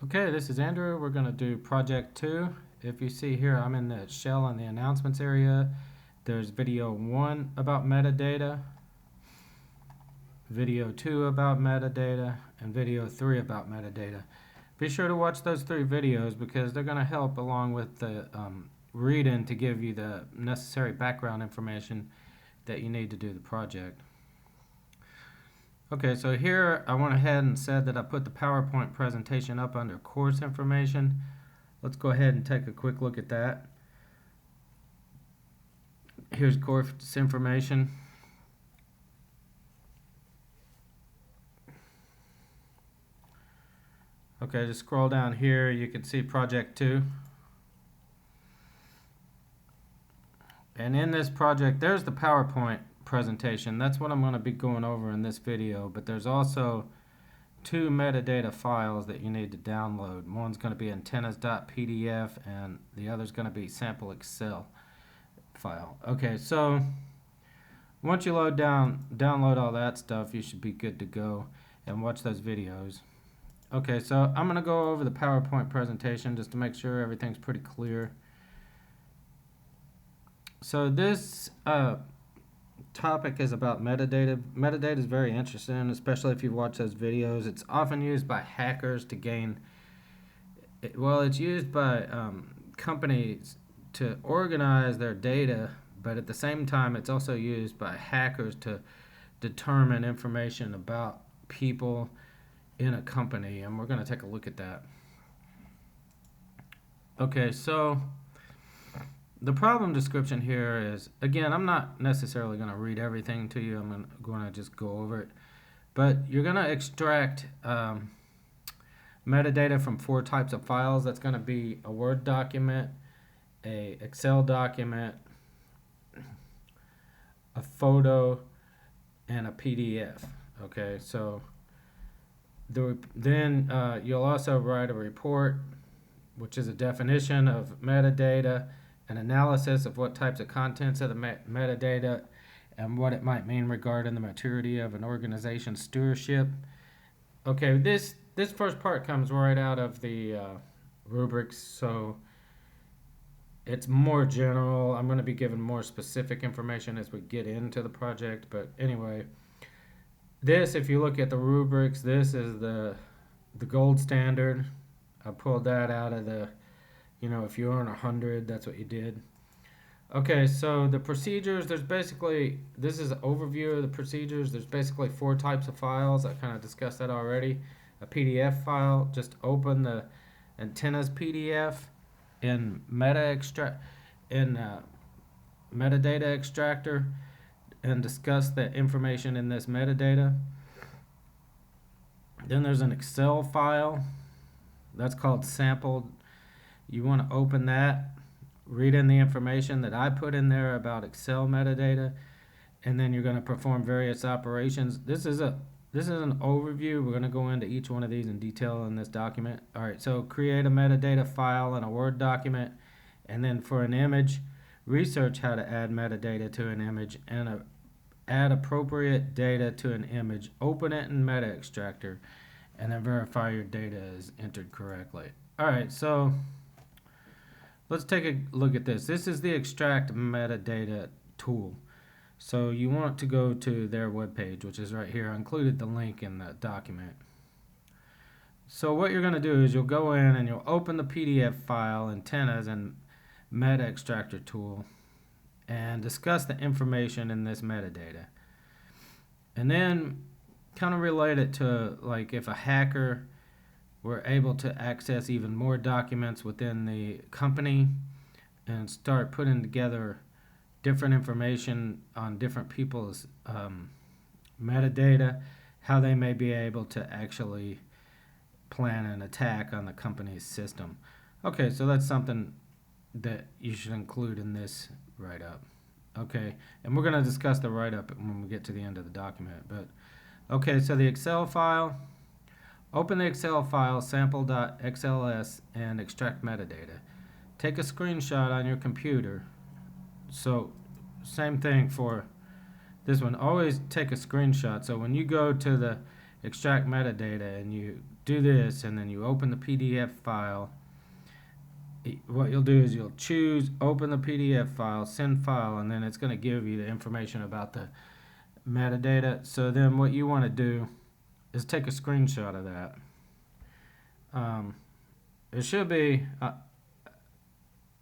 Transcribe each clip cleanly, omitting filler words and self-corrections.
Okay, this is Andrew. We're going to do project 2. If you see here, I'm in the shell in the announcements area. There's video 1 about metadata, video 2 about metadata, and video 3 about metadata. Be sure to watch those 3 videos because they're going to help along with the read-in to give you the necessary background information that you need to do the project. Okay, so here I went ahead and said that I put the PowerPoint presentation up under course information. Let's go ahead and take a quick look at that. Here's course information. Okay, just scroll down here, you can see project 2. And in this project, there's the PowerPoint presentation. That's what I'm going to be going over in this video, but there's also 2 metadata files that you need to download. One's going to be antennas.pdf and the other's going to be sample Excel file. Okay, so once you download all that stuff, you should be good to go and watch those videos. Okay, so I'm going to go over the PowerPoint presentation just to make sure everything's pretty clear. So this topic is about metadata. Metadata is very interesting, especially if you watch those videos. It's often used by hackers to gain, well, it's used by companies to organize their data, but at the same time it's also used by hackers to determine information about people in a company, and we're going to take a look at that. Okay, so the problem description here is, again, I'm not necessarily going to read everything to you. I'm going to just go over it. But you're going to extract metadata from 4 types of files. That's going to be a Word document, a Excel document, a photo, and a PDF. Okay, so then you'll also write a report, which is a definition of metadata, an analysis of what types of contents of the metadata and what it might mean regarding the maturity of an organization's stewardship. Okay, this first part comes right out of the rubrics, so it's more general. I'm going to be giving more specific information as we get into the project, but anyway, this, if you look at the rubrics, this is the gold standard. I pulled that out of the, if you earn 100, that's what you did. Okay, so the procedures, this is an overview of the procedures. There's basically 4 types of files. I kind of discussed that already. A PDF file, just open the antennas PDF in metadata extractor and discuss the information in this metadata. Then there's an Excel file. That's called sample. You want to open that, read in the information that I put in there about Excel metadata, and then you're going to perform various operations. This is an overview. We're going to go into each one of these in detail in this document. All right, so create a metadata file in a Word document, and then for an image, research how to add metadata to an image and add appropriate data to an image. Open it in Meta Extractor, and then verify your data is entered correctly. All right, so let's take a look at this. This is the extract metadata tool. So you want to go to their webpage, which is right here. I included the link in the document. So what you're going to do is you'll go in and you'll open the PDF file, antennas, and Meta Extractor tool, and discuss the information in this metadata. And then kind of relate it to, like, if a hacker were able to access even more documents within the company and start putting together different information on different people's metadata, how they may be able to actually plan an attack on the company's system. Okay, so that's something that you should include in this write-up. Okay, and we're going to discuss the write-up when we get to the end of the document. But okay, so the Excel file, open the Excel file sample.xls and extract metadata. Take a screenshot on your computer. So same thing for this one. Always take a screenshot. So when you go to the extract metadata and you do this, and then you open the PDF file. What you'll do is you'll choose open the PDF file, send file, and then it's going to give you the information about the metadata. So then what you want to do is take a screenshot of that. It should be,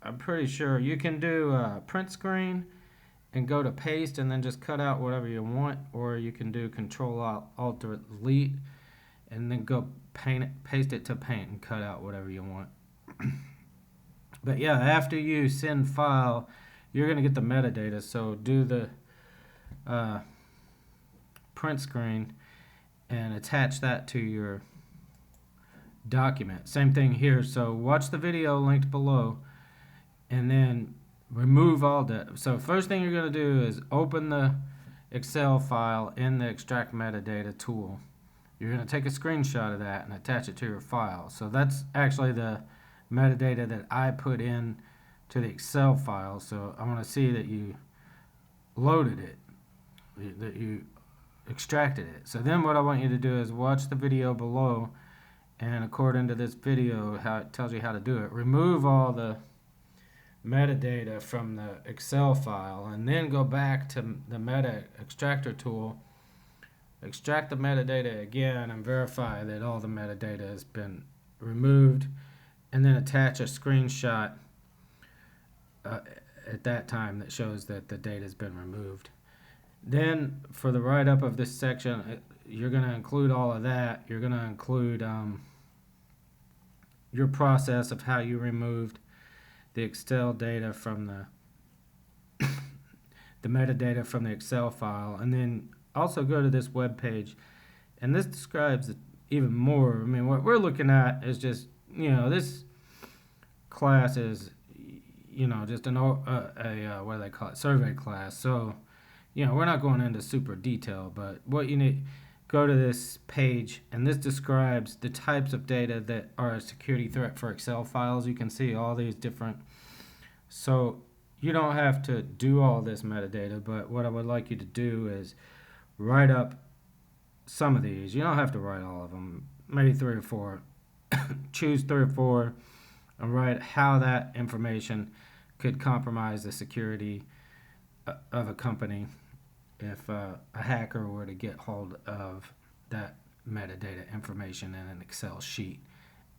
I'm pretty sure you can do print screen and go to paste and then just cut out whatever you want, or you can do Control Alt Delete and then go paste it to Paint and cut out whatever you want. But yeah, after you send file, you're going to get the metadata. So do the print screen and attach that to your document. Same thing here. So watch the video linked below and then remove all that. So first thing you're going to do is open the Excel file in the extract metadata tool. You're going to take a screenshot of that and attach it to your file. So that's actually the metadata that I put in to the Excel file. So I want to see that you loaded it, that you extracted it. So then what I want you to do is watch the video below, and according to this video, how it tells you how to do it, remove all the metadata from the Excel file and then go back to the meta extractor tool, extract the metadata again and verify that all the metadata has been removed, and then attach a screenshot at that time that shows that the data has been removed. Then for the write-up of this section, you're going to include all of that. You're going to include your process of how you removed the Excel data from the metadata from the Excel file, and then also go to this web page, and this describes it even more. I mean, what we're looking at is just, this class is, just what do they call it, survey class. So, we're not going into super detail, but what you need, go to this page, and this describes the types of data that are a security threat for Excel files. You can see all these different, so you don't have to do all this metadata, but what I would like you to do is write up some of these. You don't have to write all of them, maybe 3 or 4. Choose 3 or 4 and write how that information could compromise the security of a company if a hacker were to get hold of that metadata information in an Excel sheet.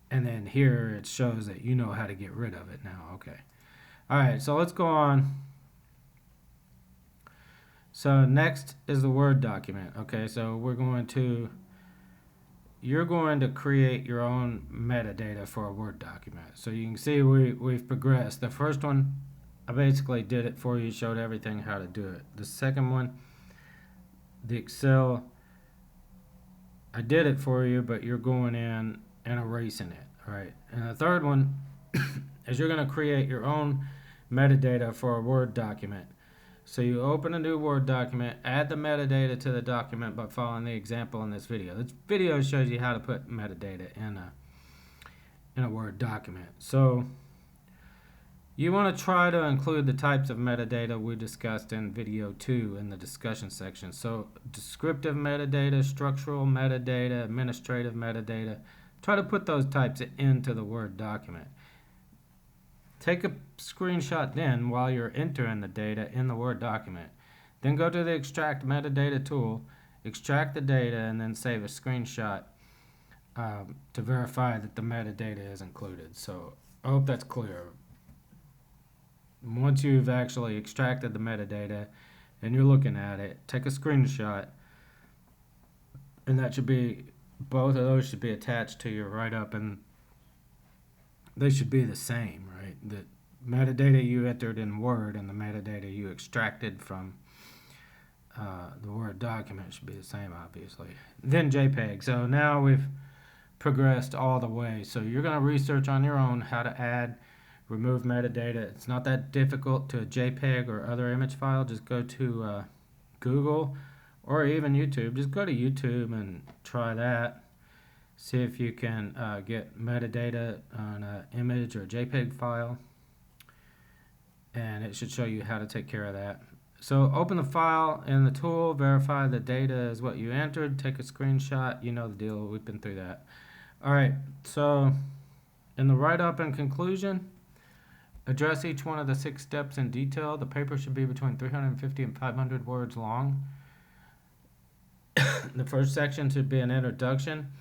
And then here it shows that you know how to get rid of it now. Okay. All right, so let's go on. So next is the Word document. Okay, so you're going to create your own metadata for a Word document. So you can see we've progressed. The first one, I basically did it for you, showed everything how to do it. The second one, the Excel, I did it for you, but you're going in and erasing it, right? And the third one is you're going to create your own metadata for a Word document. So you open a new Word document, add the metadata to the document by following the example in this video. This video shows you how to put metadata in a Word document. So you want to try to include the types of metadata we discussed in video 2 in the discussion section. So descriptive metadata, structural metadata, administrative metadata. Try to put those types into the Word document. Take a screenshot then while you're entering the data in the Word document. Then go to the extract metadata tool, extract the data, and then save a screenshot to verify that the metadata is included. So I hope that's clear. Once you've actually extracted the metadata and you're looking at it, take a screenshot, and that should be, both of those should be attached to your write-up, and they should be the same, right? The metadata you entered in Word and the metadata you extracted from the Word document should be the same, obviously. Then JPEG. So now we've progressed all the way. So you're going to research on your own how to add, remove metadata. It's not that difficult to a JPEG or other image file. Just go to Google or even YouTube. Just go to YouTube and try that. See if you can get metadata on an image or JPEG file, and it should show you how to take care of that. So open the file in the tool, verify the data is what you entered, take a screenshot. You know the deal, we've been through that. All right, so in the write-up and conclusion, address each one of the 6 steps in detail. The paper should be between 350 and 500 words long. The first section should be an introduction.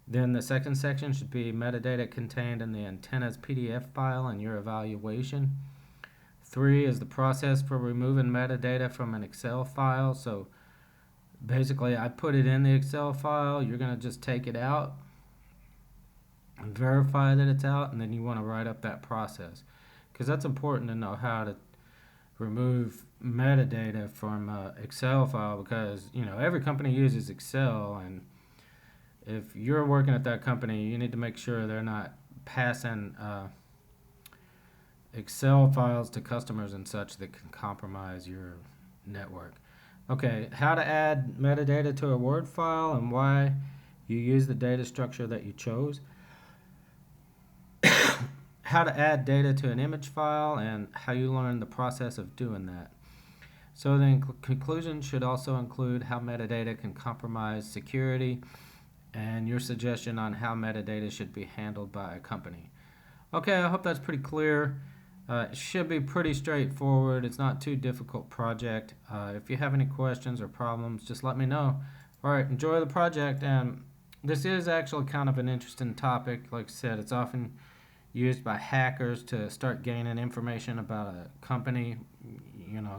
Then the second section should be metadata contained in the antenna's PDF file and your evaluation. 3 is the process for removing metadata from an Excel file. So basically, I put it in the Excel file. You're going to just take it out and verify that it's out, and then you want to write up that process, because that's important to know how to remove metadata from an Excel file, because every company uses Excel, and if you're working at that company, you need to make sure they're not passing Excel files to customers and such that can compromise your network. Okay, how to add metadata to a Word file and why you use the data structure that you chose. How to add data to an image file and how you learn the process of doing that. So the conclusion should also include how metadata can compromise security and your suggestion on how metadata should be handled by a company. Okay, I hope that's pretty clear. It should be pretty straightforward. It's not too difficult project. If you have any questions or problems, just let me know. All right, enjoy the project. And this is actually kind of an interesting topic. Like I said, it's often used by hackers to start gaining information about a company,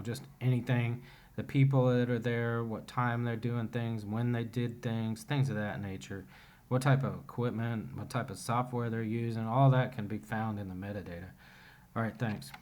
just anything, the people that are there, what time they're doing things, when they did things, things of that nature, what type of equipment, what type of software they're using. All that can be found in the metadata. All right, thanks.